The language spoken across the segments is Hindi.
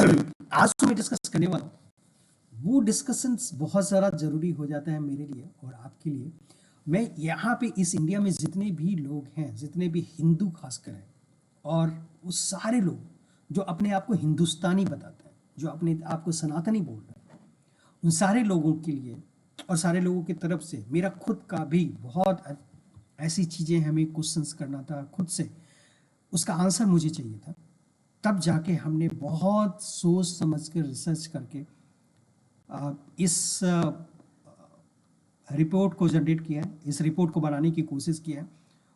आज जो मैं डिस्कस करने वाला हूँ वो डिस्कशंस बहुत ज़्यादा ज़रूरी हो जाता है मेरे लिए और आपके लिए। मैं यहाँ पे इस इंडिया में जितने भी लोग हैं, जितने भी हिंदू खासकर हैं, और वो सारे लोग जो अपने आप को हिंदुस्तानी बताते हैं, जो अपने आप को सनातनी बोल रहे हैं, उन सारे लोगों के लिए और सारे लोगों की तरफ से मेरा खुद का भी बहुत ऐसी चीज़ें हमें क्वेश्चंस करना था खुद से, उसका आंसर मुझे चाहिए था। तब जाके हमने बहुत सोच समझ कर रिसर्च करके इस रिपोर्ट को जनरेट किया है, इस रिपोर्ट को बनाने की कोशिश किया है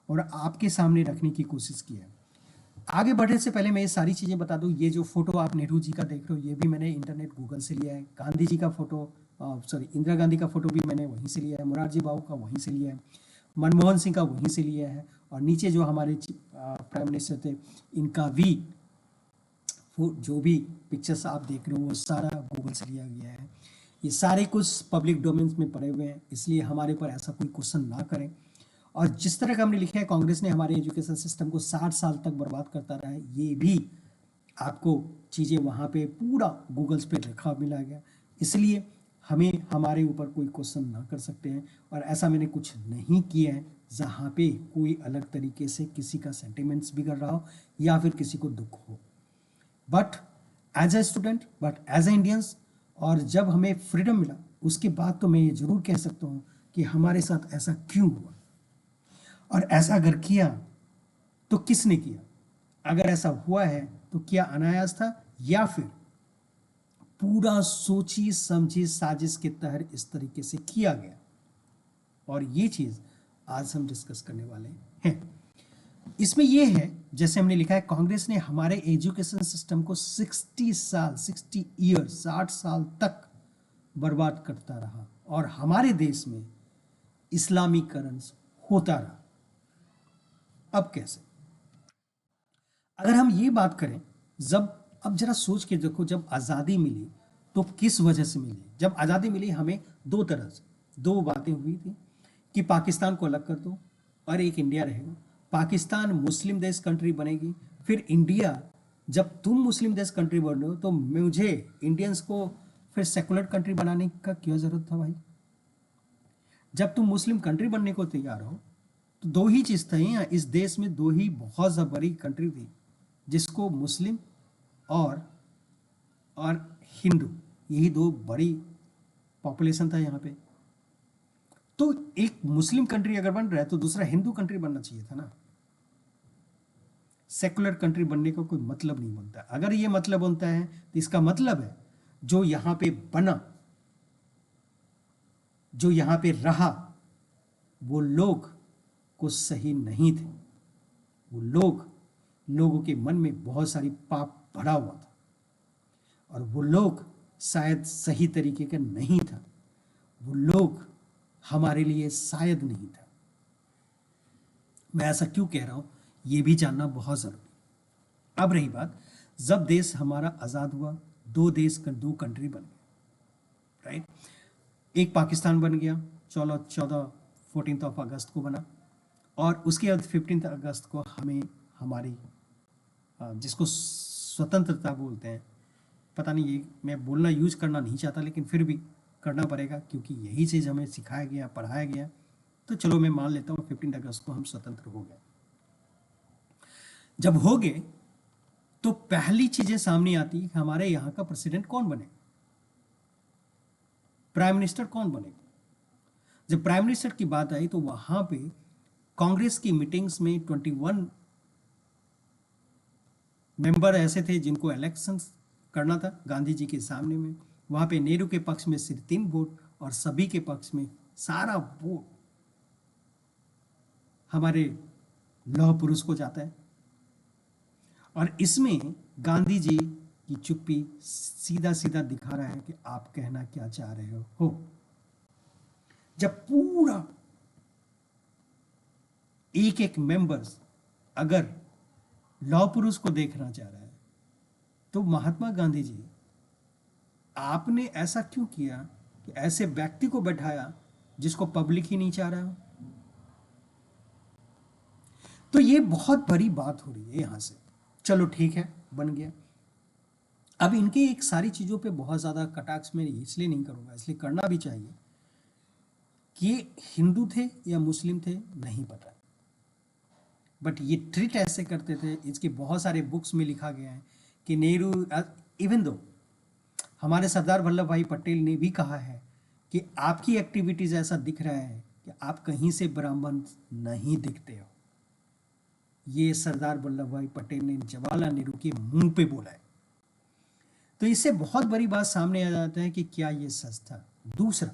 और आपके सामने रखने की कोशिश की है। आगे बढ़ने से पहले मैं ये सारी चीज़ें बता दूं, ये जो फोटो आप नेहरू जी का देख रहे हो ये भी मैंने इंटरनेट गूगल से लिया है। गांधी जी का फोटो, सॉरी, इंदिरा गांधी का फोटो भी मैंने वहीं से लिया है। मुरारजी भाऊ का वहीं से लिया है। मनमोहन सिंह का वहीं से लिया है। और नीचे जो हमारे प्राइम मिनिस्टर थे इनका भी जो भी पिक्चर्स आप देख रहे हो वो सारा गूगल से लिया गया है। ये सारे कुछ पब्लिक डोमेन्स में पड़े हुए हैं, इसलिए हमारे पर ऐसा कोई क्वेश्चन ना करें। और जिस तरह का हमने लिखा है कांग्रेस ने हमारे एजुकेशन सिस्टम को 60 साल तक बर्बाद करता रहा है, ये भी आपको चीज़ें वहाँ पे पूरा गूगल्स पे लिखा मिला गया। इसलिए हमें हमारे ऊपर कोई क्वेश्चन ना कर सकते हैं। और ऐसा मैंने कुछ नहीं किया है जहाँ पे कोई अलग तरीके से किसी का सेंटिमेंट्स बिगड़ रहा हो या फिर किसी को दुख हो। But as a student, but as a Indians, और जब हमें फ्रीडम मिला उसके बाद तो मैं ये जरूर कह सकता हूँ कि हमारे साथ ऐसा क्यों हुआ और ऐसा अगर किया तो किसने किया। अगर ऐसा हुआ है तो क्या अनायास था या फिर पूरा सोची समझी साजिश के तहत इस तरीके से किया गया। और ये चीज आज हम डिस्कस करने वाले हैं। इसमें यह है, जैसे हमने लिखा है, कांग्रेस ने हमारे एजुकेशन सिस्टम को 60 साल, 60 ईयर, 60 साल तक बर्बाद करता रहा और हमारे देश में इस्लामीकरण होता रहा। अब कैसे? अगर हम ये बात करें, अब जरा सोच के देखो, जब आज़ादी मिली तो किस वजह से मिली। जब आज़ादी मिली हमें दो तरह से दो बातें हुई थी कि पाकिस्तान को अलग कर दो और एक इंडिया रहेगा। पाकिस्तान मुस्लिम देश कंट्री बनेगी, फिर इंडिया, जब तुम मुस्लिम देश कंट्री बन रहे हो तो मुझे इंडियंस को फिर सेकुलर कंट्री बनाने का क्या जरूरत था भाई। जब तुम मुस्लिम कंट्री बनने को तैयार हो तो दो ही चीज थी इस देश में, दो ही बहुत बड़ी कंट्री थी जिसको मुस्लिम और हिंदू, यही दो बड़ी पॉपुलेशन था यहाँ पे। तो एक मुस्लिम कंट्री अगर बन रहा है तो दूसरा हिंदू कंट्री बनना चाहिए था ना। सेकुलर कंट्री बनने का कोई मतलब नहीं बनता। अगर ये मतलब बनता है तो इसका मतलब है जो यहां पे बना, जो यहां पे रहा, वो लोग कुछ सही नहीं थे। वो लोगों के मन में बहुत सारी पाप भरा हुआ था और वो लोग शायद सही तरीके का नहीं था। वो लोग हमारे लिए शायद नहीं था। मैं ऐसा क्यों कह रहा हूं ये भी जानना बहुत जरूरी। अब रही बात, जब देश हमारा आजाद हुआ, दो देश कर दो कंट्री बन गए, राइट। एक पाकिस्तान बन गया 14 अगस्त को बना, और उसके बाद 15 अगस्त को हमें हमारी जिसको स्वतंत्रता बोलते हैं, पता नहीं, ये मैं बोलना यूज करना नहीं चाहता लेकिन फिर भी करना पड़ेगा क्योंकि यही चीज़ हमें सिखाया गया, पढ़ाया गया। तो चलो मैं मान लेता हूँ 15 अगस्त को हम स्वतंत्र हो गए। जब हो गए तो पहली चीजें सामने आती है, हमारे यहां का प्रेसिडेंट कौन बने, प्राइम मिनिस्टर कौन बनेगा। जब प्राइम मिनिस्टर की बात आई तो वहां पे कांग्रेस की मीटिंग्स में 21 मेंबर ऐसे थे जिनको इलेक्शन करना था गांधी जी के सामने में। वहां पे नेहरू के पक्ष में सिर्फ 3 वोट और सभी के पक्ष में सारा वोट हमारे लौह पुरुष को जाता है। और इसमें गांधी जी की चुप्पी सीधा सीधा दिखा रहा है कि आप कहना क्या चाह रहे हो। जब पूरा एक एक मेंबर्स अगर लौह पुरुष को देखना चाह रहा है तो महात्मा गांधी जी, आपने ऐसा क्यों किया कि ऐसे व्यक्ति को बैठाया जिसको पब्लिक ही नहीं चाह रहा हो। तो ये बहुत बड़ी बात हो रही है यहां से। चलो ठीक है, बन गया। अब इनके एक सारी चीज़ों पे बहुत ज़्यादा कटाक्ष में इसलिए नहीं करूँगा, इसलिए करना भी चाहिए कि ये हिंदू थे या मुस्लिम थे नहीं पता, बट ये ट्रीट ऐसे करते थे। इसके बहुत सारे बुक्स में लिखा गया है कि नेहरू, इवन दो हमारे सरदार वल्लभ भाई पटेल ने भी कहा है कि आपकी एक्टिविटीज ऐसा दिख रहा है कि आप कहीं से ब्राह्मण नहीं दिखते हो। ये सरदार वल्लभ भाई पटेल ने जवाहरलाल नेहरू के मुंह पे बोला है। तो इससे बहुत बड़ी बात सामने आ जाता है कि क्या ये सच था। दूसरा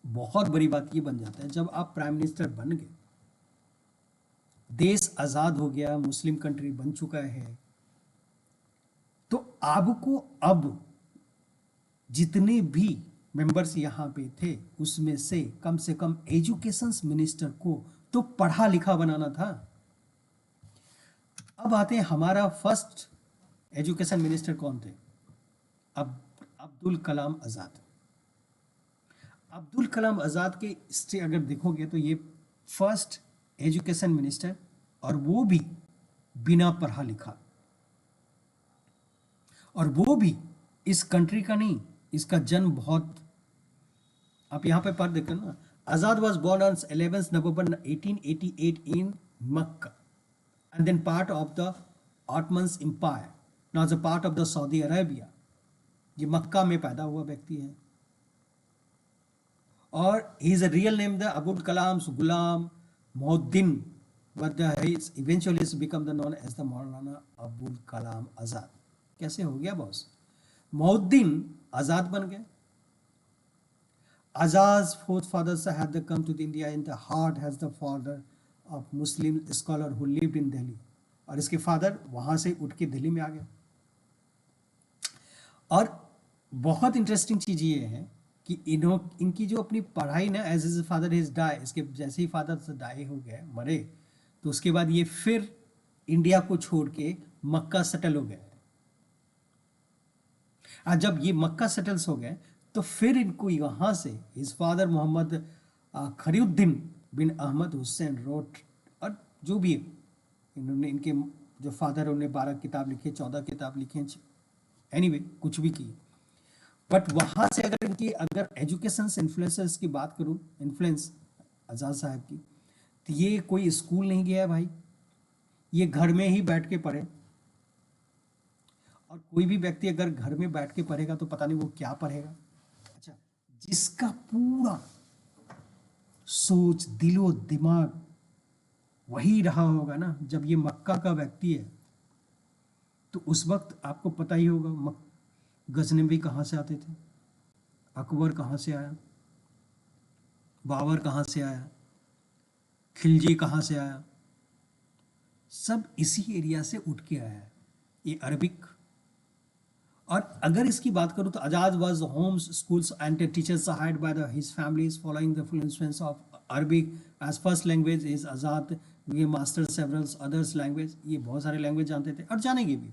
बहुत बड़ी बात ये बन जाता है, जब आप प्राइम मिनिस्टर बन गए, देश आजाद हो गया, मुस्लिम कंट्री बन चुका है, तो आपको अब जितने भी मेंबर्स यहाँ पे थे उसमें से कम एजुकेशन मिनिस्टर को तो पढ़ा लिखा बनाना था। अब आते हैं, हमारा फर्स्ट एजुकेशन मिनिस्टर कौन थे? अब अब्दुल कलाम आज़ाद। अब्दुल कलाम आज़ाद के हिस्ट्री अगर देखोगे तो ये फर्स्ट एजुकेशन मिनिस्टर, और वो भी बिना पढ़ा लिखा, और वो भी इस कंट्री का नहीं। इसका जन्म बहुत, आप यहाँ पे पढ़ देखो ना, Azad was born on 11 November 1888 in Mecca and then part of the Ottoman Empire, now as a part of the Saudi Arabia। ये मक्का में पैदा हुआ व्यक्ति है, और he is a real name the Abul Kalam Ghulam Mohiuddin, but he is eventually become the known as the Maulana Abul Kalam Azad. कैसे हो गया बॉस? मोहुद्दीन आज़ाद बन गए। Azad's forefathers had come to India in the heart as the father of Muslim scholar who lived in Delhi, और इसके फादर वहां से उठ के दिल्ली में आ गए। और बहुत इंटरेस्टिंग चीज ये है कि इनकी जो अपनी पढ़ाई ना, as is father is die, इसके जैसे ही फादर से डाई हो गए, मरे, तो उसके बाद ये फिर इंडिया को छोड़ के मक्का सेटल हो गए। और जब ये मक्का सेटल्स हो गए तो फिर इनको यहाँ से हिज फादर मोहम्मद खरीउद्दीन बिन अहमद हुसैन रोट, और जो भी इन्होंने, इनके जो फादर उन्होंने 12 किताब लिखी, 14 किताब लिखी, एनीवे कुछ भी की। बट वहाँ से अगर इनकी, अगर एजुकेशन इन्फ्लुएंसर्स की बात करूँ, इन्फ्लुएंस आज़ाद साहब की, तो ये कोई स्कूल नहीं गया है भाई, ये घर में ही बैठ के पढ़े। और कोई भी व्यक्ति अगर घर में बैठ के पढ़ेगा तो पता नहीं वो क्या पढ़ेगा। अच्छा, जिसका पूरा सोच, दिलो दिमाग वही रहा होगा ना, जब ये मक्का का व्यक्ति है, तो उस वक्त आपको पता ही होगा गजनवी कहाँ से आते थे, अकबर कहाँ से आया, बाबर कहाँ से आया, खिलजी कहाँ से आया, सब इसी एरिया से उठ के आया है, ये अरबिक। और अगर इसकी बात करूँ तो Azad was homes schools and teachers hired by the his families following the influence of Arabic as first language is Azad. ये मास्टर सेवरल अदर्स लैंग्वेज, ये बहुत सारे लैंग्वेज जानते थे और जानेंगे भी,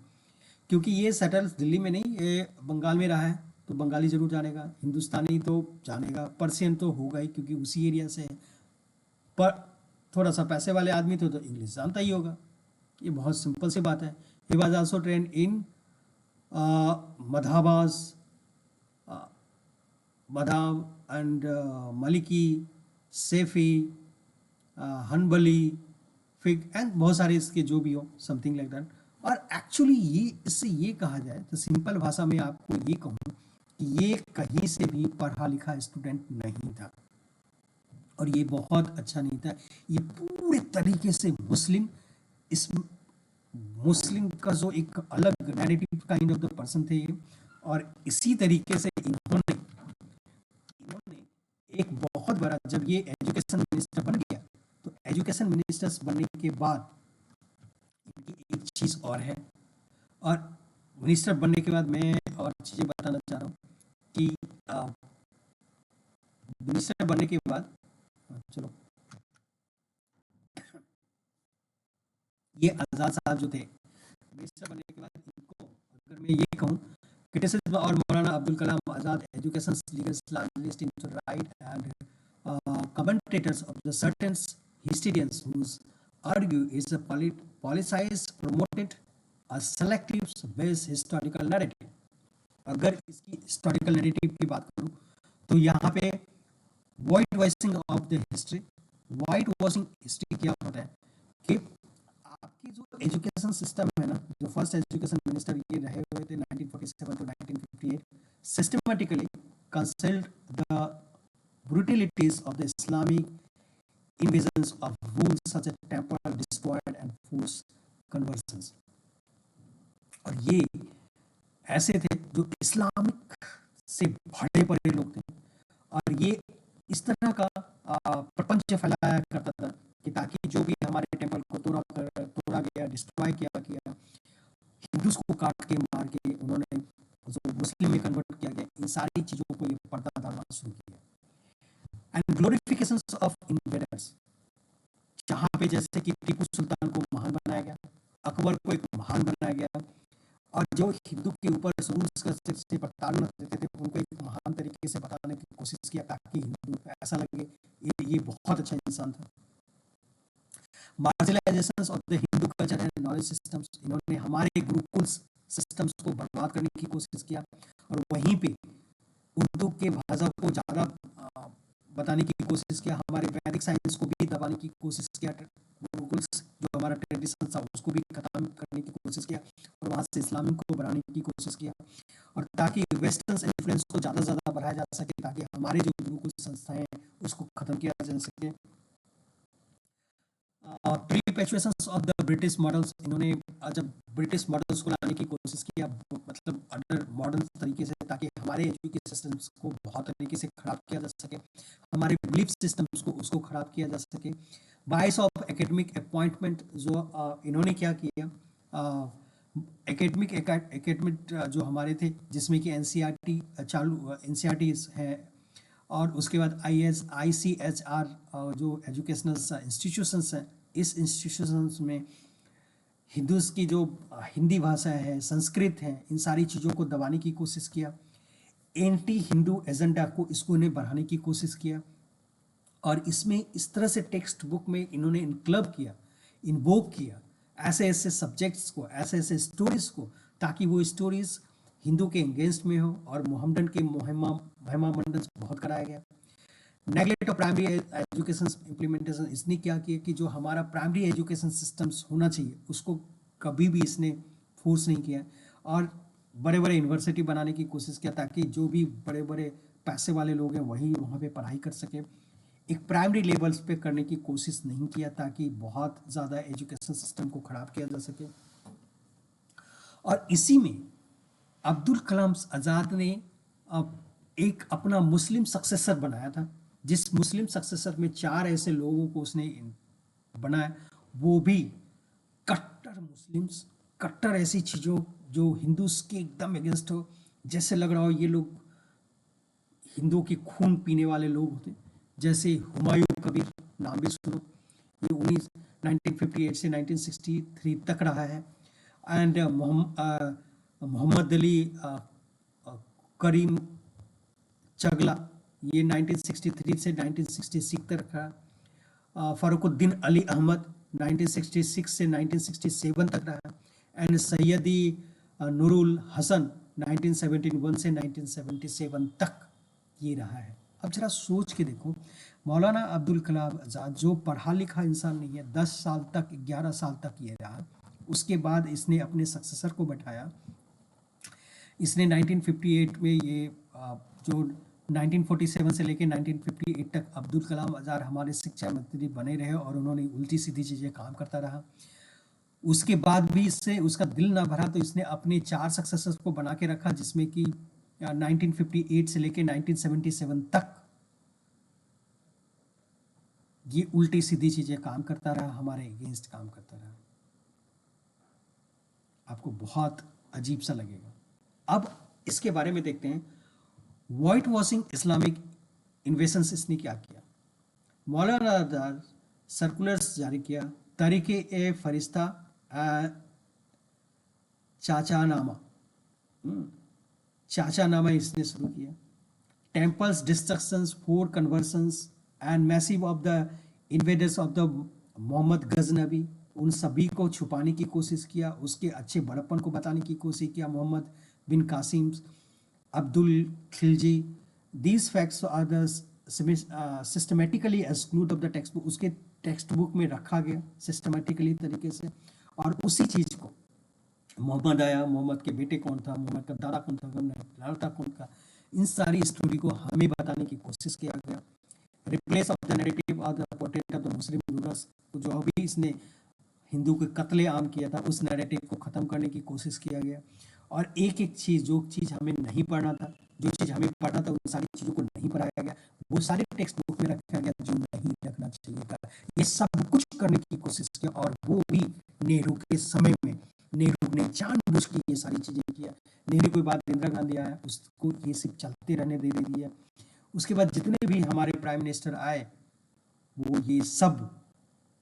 क्योंकि ये सेटल्स दिल्ली में नहीं, ये बंगाल में रहा है तो बंगाली जरूर जानेगा, हिंदुस्तानी तो जानेगा, पर्शियन तो होगा ही क्योंकि उसी एरिया से है, पर थोड़ा सा पैसे वाले आदमी तो इंग्लिश जानता ही होगा। ये बहुत सिंपल सी बात है। He was also train in मधाबाज, मधाब एंड मलिकी, सेफी, हनबली, फिग एंड बहुत सारे इसके जो भी हो, समथिंग लाइक दैट। और एक्चुअली ये, इससे ये कहा जाए तो सिंपल भाषा में आपको ये कहूँ कि ये कहीं से भी पढ़ा लिखा स्टूडेंट नहीं था, और ये बहुत अच्छा नहीं था। ये पूरे तरीके से मुस्लिम, इस मुस्लिम का जो एक अलग narrative kind of the person थे ये, और इसी तरीके से इन्होंने एक बहुत बड़ा, जब ये एजुकेशन मिनिस्टर बन गया, तो एजुकेशन मिनिस्टर्स बनने के बाद एक चीज और है, और मिनिस्टर बनने के बाद मैं और चीजें बताना चाह रहा हूँ कि मिनिस्टर बनने के बाद, चलो, ये आज़ाद साहब जो थे मिनिस्टर बनने के बाद, इनको अगर मैं ये कहूँ, criticism और मौलाना Abdul Kalam Azad education leaders largely into right and commentators of the certain historians whose argue is a politicized, promoted selective based historical narrative. अगर इसकी हिस्टोरिकल नैरेटिव की बात करूं तो यहाँ पे white voicing of the history. White washing history क्या होता है कि आपकी जो एजुकेशन सिस्टम है ना, जो फर्स्ट एजुकेशन मिनिस्टर ये रहे हुए थे 1947 to 1958, systematically consult the brutalities of the Islamic invasions of rules such as temple destroyed and forced conversions। और ये ऐसे थे जो इस्लामिक से भरे पड़े लोग थे, और ये इस तरह का प्रपंच फैलाया करता था कि ताकि जो भी हमारे टेम्पल को तोड़ा गया, डिस्ट्रॉय किया गया, हिंदूज को काट के मार के उन्होंने जो मुस्लिम में कन्वर्ट किया गया, इन सारी चीजों को ये पर्दा डालना शुरू किया। एंड ग्लोरिफिकेशन ऑफ इन्वेडर्स, जहां पे जैसे कि टीपू सुल्तान को महान बनाया गया, अकबर को एक महान बनाया गया, और जो हिंदू के ऊपर से प्रताड़ना देते थे उनको एक महान तरीके से बताने की कोशिश किया ताकि हिंदू ऐसा लगे ये बहुत अच्छा इंसान था। Marginalisation of the Hindu culture and knowledge systems, इन्होंने हमारे गुरुकुल सिस्टम्स को बर्बाद करने की कोशिश किया, और वहीं पे उर्दू के भाषा को ज़्यादा बताने की कोशिश किया, हमारे वैदिक साइंस को भी दबाने की कोशिश किया, गुरुकुल जो हमारा ट्रेडिशन था उसको भी खत्म करने की कोशिश किया, और वहाँ से इस्लामिक को बढ़ाने की कोशिश किया, और ताकि वेस्टर्न इन्फ्लुएंस को ज़्यादा से ज़्यादा बढ़ाया जा सके, ताकि हमारे जो गुरुकुल संस्थाएं उसको खत्म किया जा सके। प्रीपेचुएशन ऑफ द ब्रिटिश मॉडल्स, इन्होंने जब ब्रिटिश मॉडल्स को लाने की कोशिश किया, मतलब अंडर मॉडर्न तरीके से, ताकि हमारे एजुकेशन सिस्टम्स को बहुत तरीके से खराब किया जा सके, हमारे बिलीफ सिस्टम्स को उसको खराब किया जा सके। बायस ऑफ एकेडमिक अपॉइंटमेंट, जो इन्होंने क्या किया, एकेडमिक जो हमारे थे जिसमें कि एनसीईआरटी चालू एनसीईआरटी है, और उसके बाद ICHR जो एजुकेशनल इंस्टीट्यूशंस हैं, इस इंस्टीट्यूशंस में हिंदूज की जो हिंदी भाषा है, संस्कृत है, इन सारी चीज़ों को दबाने की कोशिश किया। एंटी हिंदू एजेंडा को इसको इन्हें बढ़ाने की कोशिश किया, और इसमें इस तरह से टेक्स्ट बुक में इन्होंने इनक्लब किया, इन्वोक किया ऐसे ऐसे सब्जेक्ट्स को, ऐसे ऐसे स्टोरीज को, ताकि वो स्टोरीज हिंदू के अगेंस्ट में हो, और मोहम्मदन के महिमा मंडन बहुत कराया गया। Neglect of primary education implementation, इसने क्या किया कि जो हमारा प्राइमरी एजुकेशन सिस्टम्स होना चाहिए उसको कभी भी इसने फोर्स नहीं किया, और बड़े बड़े यूनिवर्सिटी बनाने की कोशिश किया ताकि जो भी बड़े बड़े पैसे वाले लोग हैं वही वहाँ पे पढ़ाई कर सके। एक प्राइमरी लेवल्स पे करने की कोशिश नहीं किया ताकि बहुत ज़्यादा एजुकेशन सिस्टम को ख़राब किया जा सके। और इसी में अब्दुल कलाम आज़ाद ने एक अपना मुस्लिम सक्सेसर बनाया था, जिस मुस्लिम सक्सेसर में 4 ऐसे लोगों को उसने बनाया, वो भी कट्टर मुस्लिम्स, कट्टर ऐसी चीज़ों जो हिंदूज के एकदम अगेंस्ट हो, जैसे लग रहा हो ये लोग हिंदुओं की खून पीने वाले लोग होते, जैसे हुमायूं कबीर, नाम भी सुनो, ये 1958 से 1963 तक रहा है। एंड मोहम्मद अली करीम चगला, ये 1963 से 1966 तक रहा। फ़रुखुद्दीन अली अहमद 1966 से 1967 तक रहा। एंड सैयदी नूरुल हसन 1971 से 1977 तक ये रहा है। अब जरा सोच के देखो, मौलाना अब्दुल कलाम आज़ाद जो पढ़ा लिखा इंसान नहीं है, 10 साल तक 11 साल तक ये रहा, उसके बाद इसने अपने सक्सेसर को बैठाया। इसने 1958 में ये जो 1947 से लेकर 1958 तक अब्दुल कलाम आज़ाद हमारे शिक्षा मंत्री बने रहे, और उन्होंने उल्टी सीधी चीज़ें काम करता रहा। उसके बाद भी इससे उसका दिल ना भरा, तो इसने अपने 4 सक्सेसर्स को बना के रखा, जिसमें कि 1958 से लेकर 1977 तक ये उल्टी सीधी चीज़ें काम करता रहा, हमारे अगेंस्ट काम करता रहा। आपको बहुत अजीब सा लगेगा। अब इसके बारे में देखते हैं, वाइट वॉशिंग इस्लामिक इन्वेशंस इसने क्या किया। मौलाना आज़ाद सर्कुलर्स जारी किया, तरीके ए फरिश्ता चाचानामा इसने शुरू किया। Temples destructions, force conversions and massive of the invaders of the Mohammad Ghaznavi, उन सभी को छुपाने की कोशिश किया, उसके अच्छे बड़प्पन को बताने की कोशिश किया। Mohammad bin Qasim, Abdul Khilji, these facts are the systematically exclude of the text book, उसके टेक्स्ट बुक में रखा गया सिस्टमेटिकली तरीके से। और उसी चीज को मोहम्मद आया, मोहम्मद के बेटे कौन था, मोहम्मद का दादा कौन था, लालता कौन था, इन सारी स्टोरी को हमें बताने की कोशिश किया गया। Replace of the narrative of the portrait of the Muslim rulers, जो अभी इसने हिंदू के कत्ले आम किया था, उस नैरेटिव को खत्म करने की कोशिश किया गया। और एक एक चीज, जो चीज हमें नहीं पढ़ना था, जो चीज हमें पढ़ना था, उन सारी चीजों को नहीं पढ़ाया गया, वो सारे टेक्स्ट बुक में रखा गया जो नहीं रखना चाहिए था। ये सब कुछ करने की कोशिश की, और वो भी नेहरू के समय में। नेहरू ने जानबूझ के ये सारी चीजें किया। नेहरू के बाद इंदिरा गांधी आया, उसको ये सब चलते रहने दे दिया। उसके बाद जितने भी हमारे प्राइम मिनिस्टर आए, वो ये सब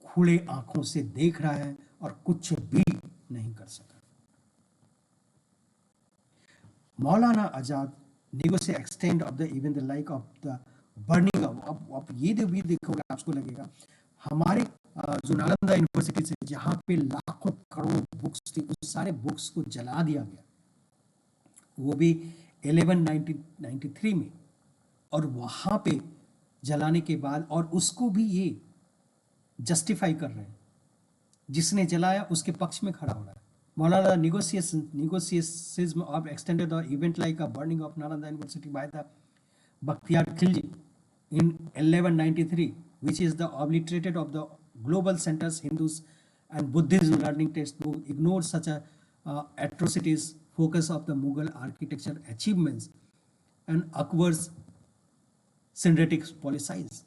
खुले आंखों से देख रहा है और कुछ भी नहीं कर सका। Maulana Azad negotiate extent of the even the like of the burning of, अब ये भी देखोगे आपको लगेगा हमारे जो नालंदा यूनिवर्सिटी से जहाँ पे लाखों करोड़ बुक्स थी, उस सारे बुक्स को जला दिया गया, वो भी 1193 में। और वहां पे जलाने के बाद, और उसको भी ये जस्टिफाई कर रहे हैं, जिसने जलाया उसके पक्ष में खड़ा हो रहा है। Maulana negotiations of extended the event like a burning of Nalanda University by the Bakhtiyar Khilji in 1193, which is the obliterated of the global centers Hindus and Buddhism learning textbook, ignored such a atrocities, focus of the Mughal architecture achievements and Akbar's syncretic policies.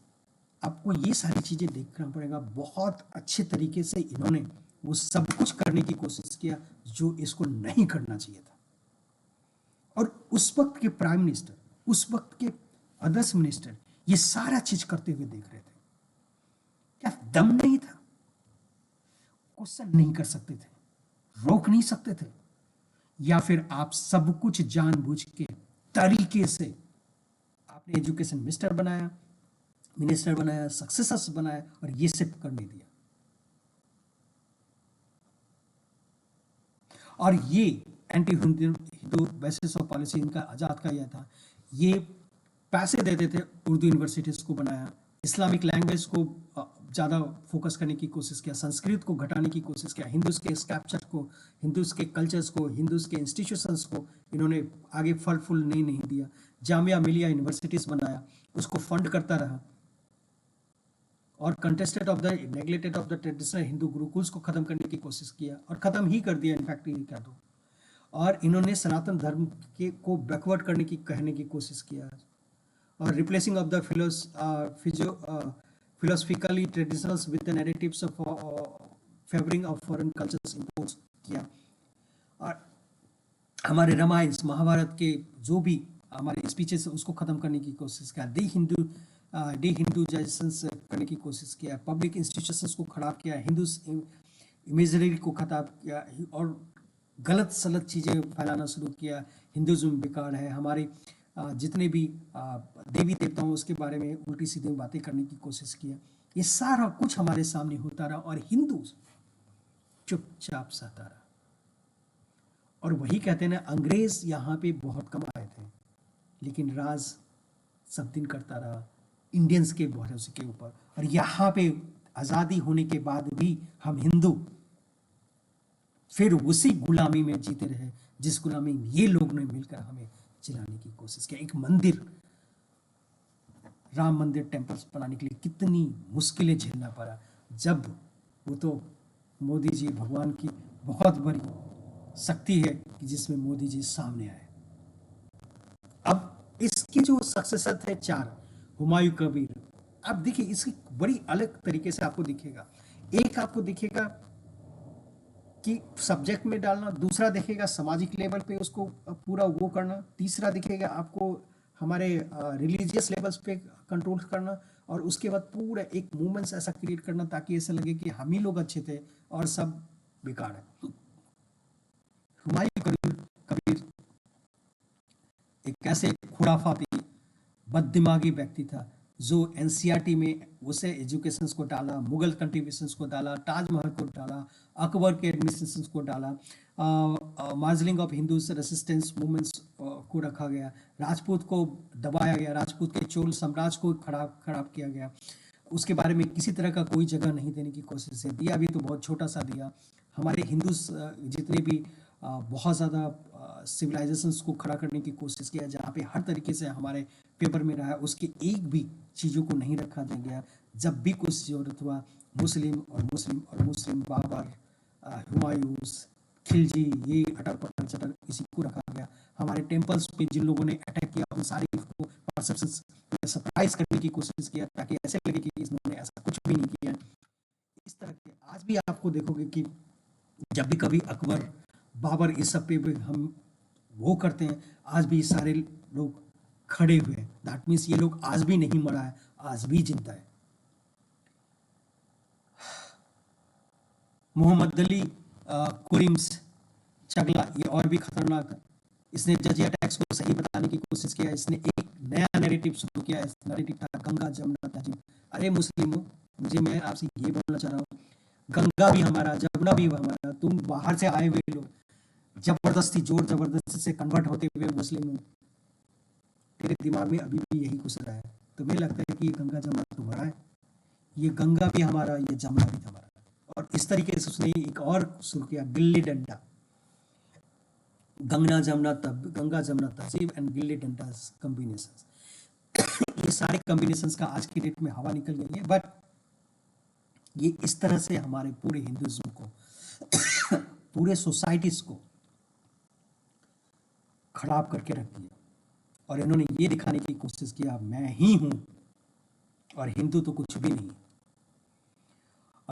आपको ये सारी चीजें देखना पड़ेगा। बहुत अच्छे तरीके से इन्होंने वो सब कुछ करने की कोशिश किया जो इसको नहीं करना चाहिए था। और उस वक्त के प्राइम मिनिस्टर, उस वक्त के अदर्स मिनिस्टर ये सारा चीज करते हुए देख रहे थे। क्या दम नहीं था? क्वेश्चन नहीं कर सकते थे, रोक नहीं सकते थे? या फिर आप सब कुछ जानबूझ के तरीके से आपने एजुकेशन मिनिस्टर बनाया, सक्सेसर्स बनाया और ये सब करने दिया। और ये anti Hindu basis of policy इनका आजाद का यह था। ये पैसे देते थे, उर्दू यूनिवर्सिटीज को बनाया, इस्लामिक लैंग्वेज को ज़्यादा फोकस करने की कोशिश किया, संस्कृत को घटाने की कोशिश किया, हिंदूज के स्कैप्चर को, हिंदूज के कल्चर्स को, हिंदूज के इंस्टीट्यूशंस को इन्होंने आगे फल फूल नहीं दिया। जामिया मिलिया यूनिवर्सिटीज बनाया, उसको फंड करता रहा, और contested of the neglected of the traditional Hindu gurukuls को खत्म करने की कोशिश किया, और खत्म ही कर दिया इनफैक्ट ये कह दो। और इन्होंने सनातन धर्म के को बैकवर्ड करने की कहने की कोशिश किया, और replacing of the philosophically traditionals with the narratives of favouring of foreign cultures import किया। और हमारे रामायण महाभारत के जो भी हमारे स्पीचेस उसको खत्म करने की कोशिश किया, डी हिंदूजाइजेशंस करने की कोशिश किया, पब्लिक इंस्टीट्यूशंस को खराब किया, हिंदू इमेजरी को खराब किया, और गलत सलत चीज़ें फैलाना शुरू किया। हिंदुज़म बेकार है, हमारे जितने भी देवी देवताओं उसके बारे में उल्टी सीधी बातें करने की कोशिश किया। ये सारा कुछ हमारे सामने होता रहा और हिंदू चुपचाप सहता रहा। और वही कहते हैं ना, अंग्रेज यहाँ पे बहुत कम आए थे, लेकिन राज सब दिन करता रहा इंडियंस के भरोसे के ऊपर। और यहाँ पे आज़ादी होने के बाद भी हम हिंदू फिर उसी गुलामी में जीते रहे, जिस गुलामी में ये लोग ने मिलकर हमें चलाने की कोशिश की। एक मंदिर, राम मंदिर टेम्पल्स बनाने के लिए कितनी मुश्किलें झेलना पड़ा, जब वो तो मोदी जी भगवान की बहुत बड़ी शक्ति है कि जिसमें मोदी जी सामने आए। अब इसके जो सक्सेसर थे 4, हुमायूं कबीर, अब देखिए इसकी बड़ी अलग तरीके से आपको दिखेगा। एक आपको दिखेगा कि सब्जेक्ट में डालना, दूसरा दिखेगा सामाजिक लेवल पे उसको पूरा वो करना, तीसरा दिखेगा आपको हमारे रिलीजियस लेवल्स पे कंट्रोल करना, और उसके बाद पूरा एक मूवमेंट्स ऐसा क्रिएट करना ताकि ऐसा लगे कि हम ही लोग अच्छे थे और सब बेकार है। हुमायूं कबीर एक ऐसे खुराफाती बददिमागी व्यक्ति था जो एनसीईआरटी में उसे एजुकेशंस को डाला, मुगल कंट्रीब्यूशंस को डाला, ताजमहल को डाला, अकबर के एडमिनिस्ट्रेशंस को डाला, मार्जलिंग ऑफ हिंदूज रेसिस्टेंस मूवमेंट्स को रखा गया, राजपूत को दबाया गया, राजपूत के चोल साम्राज्य को खराब किया गया, उसके बारे में किसी तरह का कोई जगह नहीं देने की कोशिश है। दिया भी तो बहुत छोटा सा दिया। हमारे हिंदू जितने भी बहुत ज़्यादा सिविलाइजेशंस को खड़ा करने की कोशिश किया, जहाँ पे हर तरीके से हमारे पेपर में रहा, उसके एक भी चीज़ों को नहीं रखा गया। जब भी कुछ जरूरत हुआ, मुस्लिम, बाबर, हुमायूं, खिलजी, ये अटर पटर चटर इसी को रखा गया। हमारे टेम्पल्स पे जिन लोगों ने अटैक किया, उन सारी को परसेप्शंस सरप्राइज करने की कोशिश किया, ताकि ऐसे लगे कि इसने ऐसा कुछ भी नहीं किया। इस तरह के आज भी आपको देखोगे कि जब भी कभी अकबर, बाबर, इस सब पे भी हम वो करते हैं, आज भी सारे लोग खड़े हुए हैं। दैट मीन्स ये लोग आज भी नहीं मरा है, आज भी जिंदा है। मोहम्मद अली कुरिम्स चगला, ये और भी खतरनाक है। इसने जजिया टैक्स को सही बताने की कोशिश किया। इसने एक नया नैरेटिव शुरू किया। इस नैरेटिव था गंगा जमुना तहजीब। अरे मुस्लिमों, मैं आपसे ये बोलना चाह रहा हूँ, गंगा भी हमारा, जमुना भी हमारा। तुम बाहर से आए हुए लोग जबरदस्ती, जोर जबरदस्ती से कन्वर्ट होते हुए मुस्लिम हो, तेरे दिमाग में अभी भी यही घुस रहा है। तुम्हें लगता है कि ये गंगा जमुना तुम्हारा है, ये गंगा भी हमारा, ये जमुना भी हमारा। और इस तरीके से उसने एक और शुरू किया, गिल्ली डंडा। गंगा जमुना तहजीब एंड गिल्ली डंडा कॉम्बिनेशन। ये सारे कॉम्बिनेशंस का आज की डेट में हवा निकल गई है, बट ये इस तरह से हमारे पूरे हिंदुइज्म को पूरे सोसाइटीज को खराब करके रख दिया। और इन्होंने ये दिखाने की कोशिश किया, मैं ही हूं और हिंदू तो कुछ भी नहीं।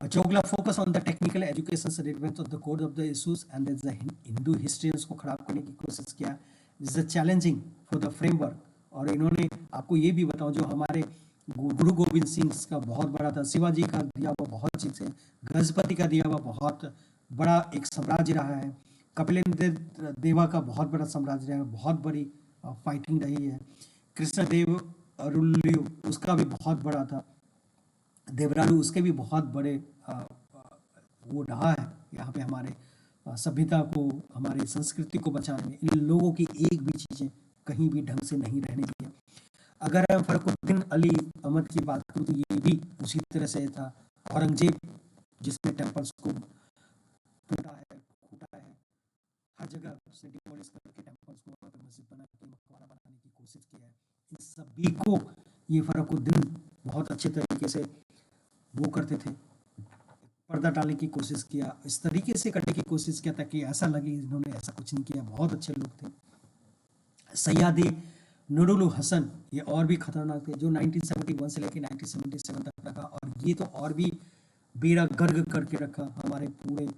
Chagla focus on the technical education relevance of the code of the issues and the Hindu history को खराब करने की कोशिश किया। This is challenging for the framework. और इन्होंने, आपको ये भी बताओ, जो हमारे गुरु गोविंद सिंह का बहुत बड़ा था, शिवाजी का दिया हुआ बहुत चीज़ है, गजपति का दिया हुआ बहुत बड़ा एक साम्राज्य रहा है, कपिलेंद्र देवा का बहुत बड़ा साम्राज्य रहा है, बहुत बड़ी फाइटिंग रही है, कृष्णदेव रुल्लू उसका भी बहुत बड़ा था, देवरालू उसके भी बहुत बड़े वो रहा है यहाँ पे हमारे सभ्यता को, हमारे संस्कृति को बचाने में। इन लोगों की एक भी चीज़ें कहीं भी ढंग से नहीं रहने दी है। अगर मैं फरुखुद्दीन अली अहमद की बात करूँ तो ये भी उसी तरह से था। औरंगजेब जिसने टेम्पल्स को टूटा है, खूटा है, हर जगह उसने डिमोलिश करके टेम्पल्स को मस्जिद बना के मकबरा बनाने की कोशिश की है। इन सभी को ये फरुखुद्दीन बहुत अच्छे तरीके से वो करते थे, पर्दा डालने की कोशिश किया, इस तरीके से करने की कोशिश किया ताकि ऐसा लगे इन्होंने ऐसा कुछ नहीं किया, बहुत अच्छे लोग थे। सैयदी नूरुल हसन, ये और भी खतरनाक थे, जो 1971 से लेकर 1977 तक रखा। और ये तो और भी बेड़ा गर्क करके रखा हमारे पूरे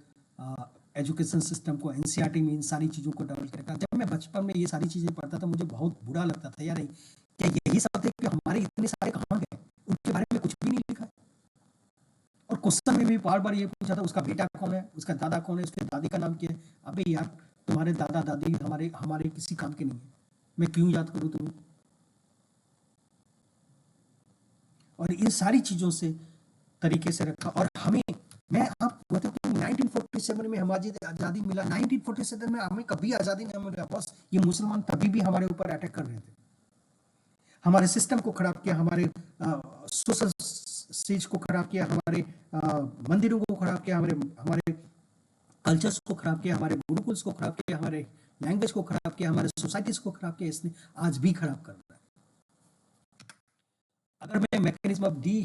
एजुकेशन सिस्टम को, एनसीईआरटी में इन सारी चीज़ों को डाल के रखा। जब मैं बचपन में ये सारी चीज़ें पढ़ता था, मुझे बहुत बुरा लगता था, यार क्या यही सब थे कि हमारे इतने सारे कहाँ गए, उनके बारे में कुछ भी नहीं लिखा है। और क्वेश्चन में भी बार बार ये पूछा था, उसका बेटा कौन है, उसका दादा कौन है, उसके दादी का नाम क्या है। अबे यार, तुम्हारे दादा दादी हमारे किसी काम के नहीं है, मैं क्यों याद करूं तुम्हें। और इन सारी चीजों से तरीके से रखा। और हमें, मैं आपको बताता हूँ, 1947 में हमारी आज़ादी मिला। 1947 में हमें कभी आज़ादी नहीं मिला, बस ये मुसलमान तभी भी हमारे ऊपर अटैक कर रहे थे, हमारे सिस्टम को खराब किया, हमारे सोशल स्टेज को खराब किया, हमारे मंदिरों को खराब किया, हमारे कल्चर्स को खराब किया, हमारे गुरुकुल्स को खराब किया, हमारे लैंग्वेज को खराब किया, हमारे सोसाइटीज को खराब किया। इसने आज भी खराब कर रहा है। अगर मैं मैकेनिज्म ऑफ डी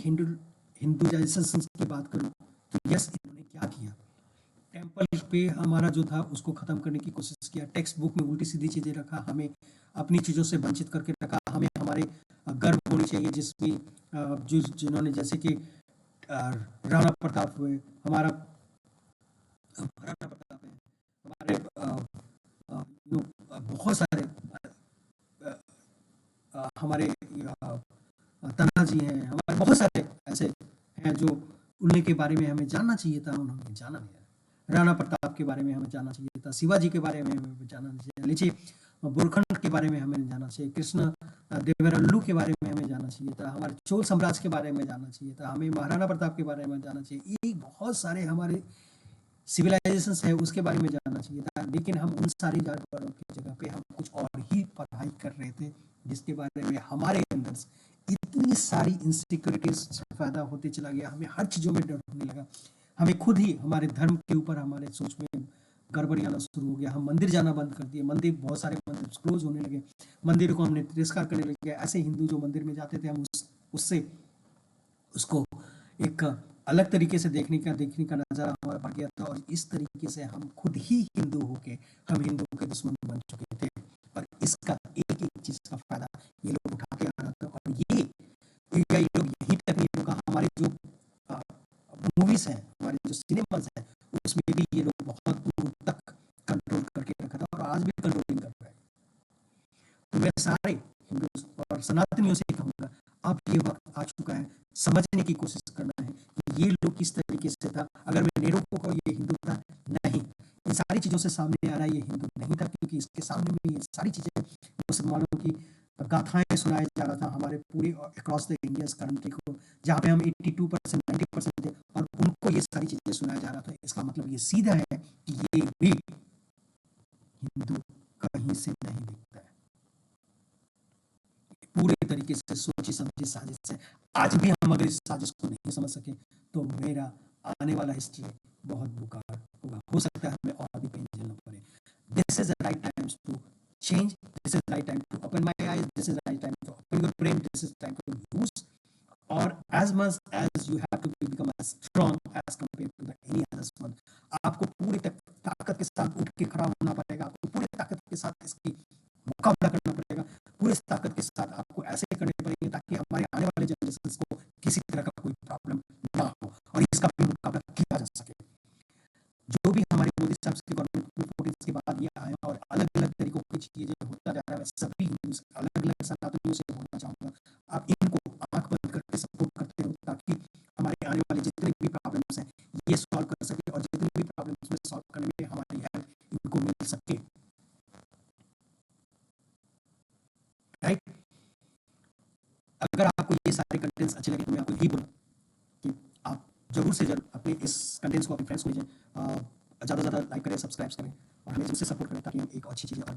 हिंदुइजेशन की बात करूं तो यस, इन्होंने क्या किया, टेम्पल पे हमारा जो था उसको खत्म करने की कोशिश किया, टेक्स्ट बुक में उल्टी सीधी चीजें रखा, हमें अपनी चीजों से वंचित करके रखा। हमें हमारे गर्व होनी चाहिए जिसमें जिन्होंने, जैसे कि राणा प्रताप हुए, हमारा महाराणा प्रताप है, हमारे बहुत सारे हमारे तानाजी हैं, हमारे बहुत सारे ऐसे हैं जो उन्हीं के बारे में हमें जानना चाहिए था, उन्होंने जाना नहीं। राणा प्रताप के बारे में हमें जानना चाहिए था, शिवाजी के बारे में हमें जानना चाहिए, लीजिए बुरखंड के बारे में हमें जानना चाहिए, कृष्ण देवरल्लू के बारे में हमें जानना चाहिए था, हमारे चोल साम्राज्य के बारे में जानना चाहिए था, हमें महाराणा प्रताप के बारे में जानना चाहिए, ये बहुत सारे हमारे सिविलाइजेशंस है उसके बारे में जानना चाहिए था। लेकिन हम उन सारी जानकारियों की जगह पे हम कुछ और ही पढ़ाई कर रहे थे, जिसके बारे में हमारे अंदर इतनी सारी इनसिक्योरिटीज पैदा होते चला गया, हमें हर चीज़ों में डर होने लगा, हमें खुद ही हमारे धर्म के ऊपर हमारे सोच में गड़बड़ी आना शुरू हो गया, हम मंदिर जाना बंद कर दिए, मंदिर बहुत सारे मंदिर क्लोज होने लगे, मंदिरों को हमने तिरस्कार करने लगे। ऐसे हिंदू जो मंदिर में जाते थे हम उससे उसको एक अलग तरीके से देखने का नज़ारा हमारा बढ़ गया था, और इस तरीके से हम खुद ही हिंदू होके हम हिंदुओं के दुश्मन बन चुके थे। और इसका एक एक चीज़ का फायदा ये लोग उठा के आ रहा था, और ये लोग यही टेक्निकों का हमारे जो मूवीज हैं, हमारे जो सिनेमाज हैं, उसमें भी ये लोग बहुत दूर तक कंट्रोल करके रखा था, और आज भी कंट्रोलिंग कर रहा है। तो मैं सारे हिंदू और सनातनियों से कहूँगा, अब ये वक्त आ चुका है, समझने की कोशिश करना है कि ये लोग किस तरीके से था। अगर मैं नेहरू को ये हिंदू था, नहीं, इन सारी चीज़ों से सामने आ रहा है ये हिंदू नहीं था, क्योंकि इसके सामने में ये सारी चीज़ें मुसलमानों की गाथाएं सुनाया जा रहा था हमारे पूरे अक्रॉस द इंडिया कंट्री को, जहाँ पे हम 82% 90% थे, और उनको ये सारी चीज़ें सुनाया जा रहा था। इसका मतलब ये सीधा है कि ये भी हिंदू कहीं से नहीं दिखता है, पूरे तरीके से सोची समझी साजिश है। आज भी हम अगर इस साजिश को नहीं समझ सके तो मेरा आने वाला हिस्ट्री बहुत बेकार होगा, हो सकता है हमें और भी पेन झेलना पड़े। This is the right time to change, this is the right time to open my eyes, this is the right time to open your brain, this is time to use, और as much as you have to become as strong as compared to the any other one, आपको पूरी ताकत के साथ उठ के खड़ा होना पड़ेगा, आपको पूरी ताकत के साथ इसकी मुकाबला करना पड़ेगा, पूरी ताकत के साथ आपको ऐसे करने पड़ेंगे ताकि हमारे आने वाले जनरेशन को किसी तरह का कोई प्रॉब्लम ना हो, और इसका भी मुकाबला किया जा सके। जो भी हमारे मोदी साहब की गवर्नमेंट के बाद ये आया और अलग अलग तरीकों की चीजें होता जा रहा है, सभी अलग अलग सनातनियों से बोलना चाहूंगा, आप इनको आंख बंद करके सपोर्ट करते हो, ताकि हमारे आने वाले जितने भी प्रॉब्लम्स हैं ये सॉल्व कर सके, और जितने भी प्रॉब्लम्स में सॉल्व करने में हमारी हेल्प इनको मिल सके, राइट। अगर आपको ये सारे कंटेंट्स अच्छे लगे तो मैं आपको यही बोलूँ कि आप जरूर से जरूर अपने इस कंटेंट्स को अपने फ्रेंड्स को भेजें, ज़्यादा से ज़्यादा लाइक करें, सब्सक्राइब करें, और हमें जिससे सपोर्ट करें ताकि हम एक अच्छी चीज़ें और